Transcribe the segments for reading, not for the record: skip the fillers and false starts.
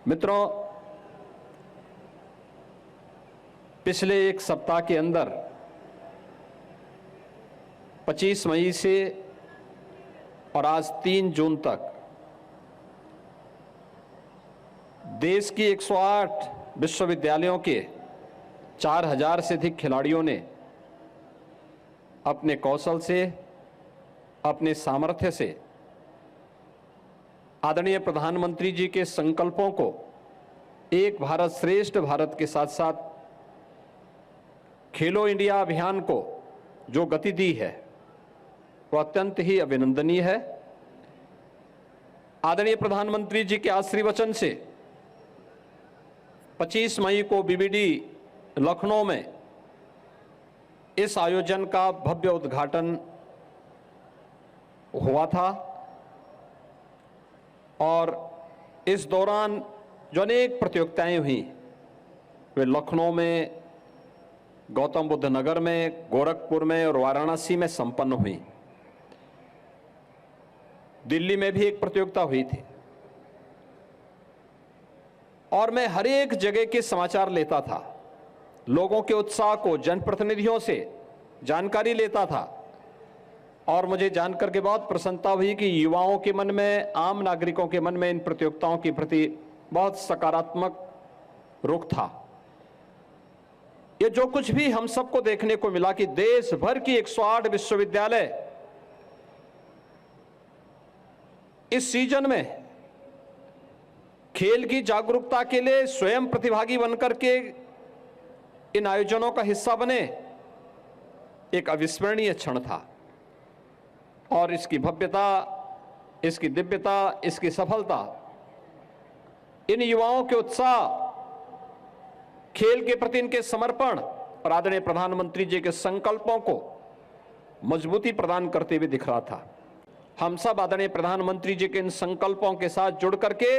मित्रों, पिछले एक सप्ताह के अंदर 25 मई से और आज 3 जून तक देश की 108 विश्वविद्यालयों के 4000 से अधिक खिलाड़ियों ने अपने कौशल से, अपने सामर्थ्य से आदरणीय प्रधानमंत्री जी के संकल्पों को, एक भारत श्रेष्ठ भारत के साथ साथ खेलो इंडिया अभियान को जो गति दी है वो अत्यंत ही अभिनंदनीय है। आदरणीय प्रधानमंत्री जी के आशीर्वचन से 25 मई को बीबीडी लखनऊ में इस आयोजन का भव्य उद्घाटन हुआ था और इस दौरान जो अनेक प्रतियोगिताएं हुई वे लखनऊ में, गौतम बुद्ध नगर में, गोरखपुर में और वाराणसी में संपन्न हुई। दिल्ली में भी एक प्रतियोगिता हुई थी और मैं हर एक जगह के समाचार लेता था, लोगों के उत्साह को, जनप्रतिनिधियों से जानकारी लेता था और मुझे जानकर के बहुत प्रसन्नता हुई कि युवाओं के मन में, आम नागरिकों के मन में इन प्रतियोगिताओं के प्रति बहुत सकारात्मक रुख था। ये जो कुछ भी हम सबको देखने को मिला कि देश भर की 108 विश्वविद्यालय इस सीजन में खेल की जागरूकता के लिए स्वयं प्रतिभागी बनकर के इन आयोजनों का हिस्सा बने, एक अविस्मरणीय क्षण था। और इसकी भव्यता, इसकी दिव्यता, इसकी सफलता, इन युवाओं के उत्साह, खेल के प्रति इनके समर्पण और आदरणीय प्रधानमंत्री जी के संकल्पों को मजबूती प्रदान करते हुए दिख रहा था। हम सब आदरणीय प्रधानमंत्री जी के इन संकल्पों के साथ जुड़ करके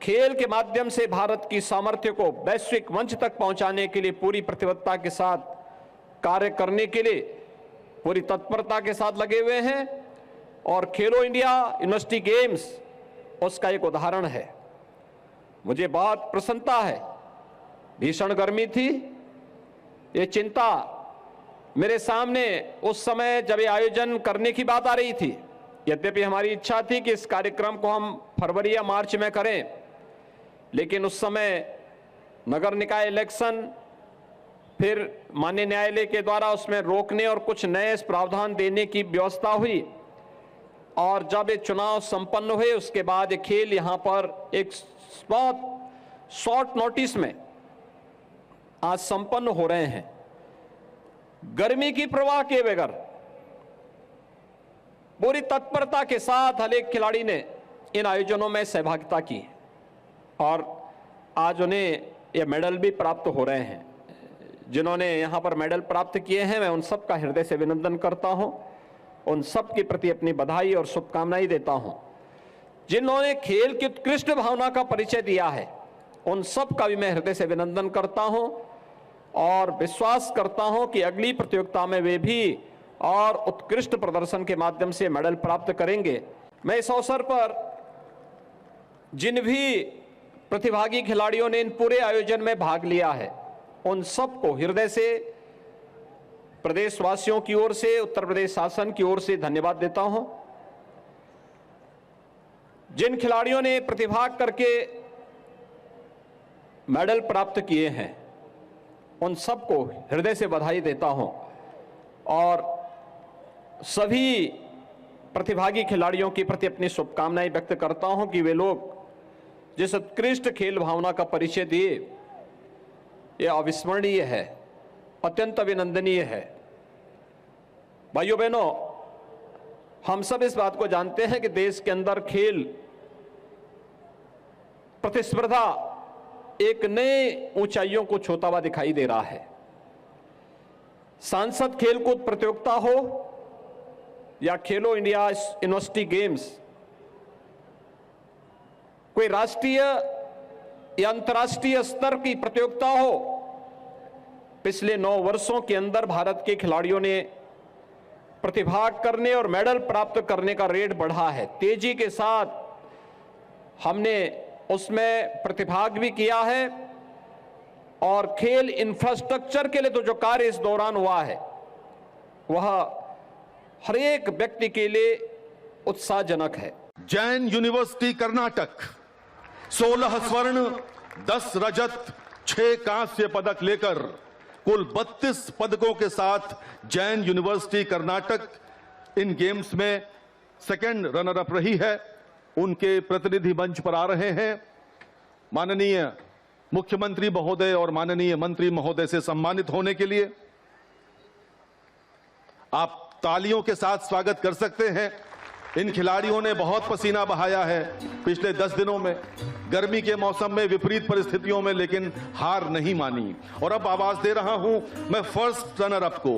खेल के माध्यम से भारत की सामर्थ्य को वैश्विक मंच तक पहुंचाने के लिए पूरी प्रतिबद्धता के साथ कार्य करने के लिए पूरी तत्परता के साथ लगे हुए हैं। और खेलो इंडिया यूनिवर्सिटी गेम्स उसका एक उदाहरण है। मुझे बहुत प्रसन्नता है, भीषण गर्मी थी, ये चिंता मेरे सामने उस समय जब ये आयोजन करने की बात आ रही थी। यद्यपि हमारी इच्छा थी कि इस कार्यक्रम को हम फरवरी या मार्च में करें, लेकिन उस समय नगर निकाय इलेक्शन, फिर माननीय न्यायालय के द्वारा उसमें रोकने और कुछ नए प्रावधान देने की व्यवस्था हुई और जब ये चुनाव संपन्न हुए उसके बाद ये खेल यहाँ पर एक बहुत शॉर्ट नोटिस में आज संपन्न हो रहे हैं। गर्मी की परवाह किए बगैर पूरी तत्परता के साथ हर एक खिलाड़ी ने इन आयोजनों में सहभागिता की और आज उन्हें ये मेडल भी प्राप्त हो रहे हैं। जिन्होंने यहाँ पर मेडल प्राप्त किए हैं, मैं उन सब का हृदय से अभिनंदन करता हूँ, उन सब के प्रति अपनी बधाई और शुभकामनाएं देता हूँ। जिन्होंने खेल की उत्कृष्ट भावना का परिचय दिया है, उन सब का भी मैं हृदय से अभिनंदन करता हूँ और विश्वास करता हूँ कि अगली प्रतियोगिता में वे भी और उत्कृष्ट प्रदर्शन के माध्यम से मेडल प्राप्त करेंगे। मैं इस अवसर पर जिन भी प्रतिभागी खिलाड़ियों ने इन पूरे आयोजन में भाग लिया है, उन सबको हृदय से, प्रदेशवासियों की ओर से, उत्तर प्रदेश शासन की ओर से धन्यवाद देता हूं। जिन खिलाड़ियों ने प्रतिभाग करके मेडल प्राप्त किए हैं, उन सबको हृदय से बधाई देता हूं और सभी प्रतिभागी खिलाड़ियों के प्रति अपनी शुभकामनाएं व्यक्त करता हूं कि वे लोग जिस उत्कृष्ट खेल भावना का परिचय दिए, यह अविस्मरणीय है, अत्यंत अभिनंदनीय है। भाइयों बहनों, हम सब इस बात को जानते हैं कि देश के अंदर खेल प्रतिस्पर्धा एक नए ऊंचाइयों को छूता हुआ दिखाई दे रहा है। सांसद खेलकूद प्रतियोगिता हो या खेलो इंडिया यूनिवर्सिटी गेम्स, कोई राष्ट्रीय या अंतर्राष्ट्रीय स्तर की प्रतियोगिता हो, पिछले 9 वर्षों के अंदर भारत के खिलाड़ियों ने प्रतिभाग करने और मेडल प्राप्त करने का रेट बढ़ा है। तेजी के साथ हमने उसमें प्रतिभाग भी किया है और खेल इंफ्रास्ट्रक्चर के लिए तो जो कार्य इस दौरान हुआ है वह हर एक व्यक्ति के लिए उत्साहजनक है। जैन यूनिवर्सिटी कर्नाटक 16 स्वर्ण 10 रजत 6 कांस्य पदक लेकर कुल 32 पदकों के साथ जैन यूनिवर्सिटी कर्नाटक इन गेम्स में सेकंड रनर अप रही है। उनके प्रतिनिधि मंच पर आ रहे हैं। माननीय मुख्यमंत्री महोदय और माननीय मंत्री महोदय से सम्मानित होने के लिए आप तालियों के साथ स्वागत कर सकते हैं। इन खिलाड़ियों ने बहुत पसीना बहाया है पिछले 10 दिनों में, गर्मी के मौसम में, विपरीत परिस्थितियों में, लेकिन हार नहीं मानी। और अब आवाज दे रहा हूं मैं फर्स्ट रनर अप को,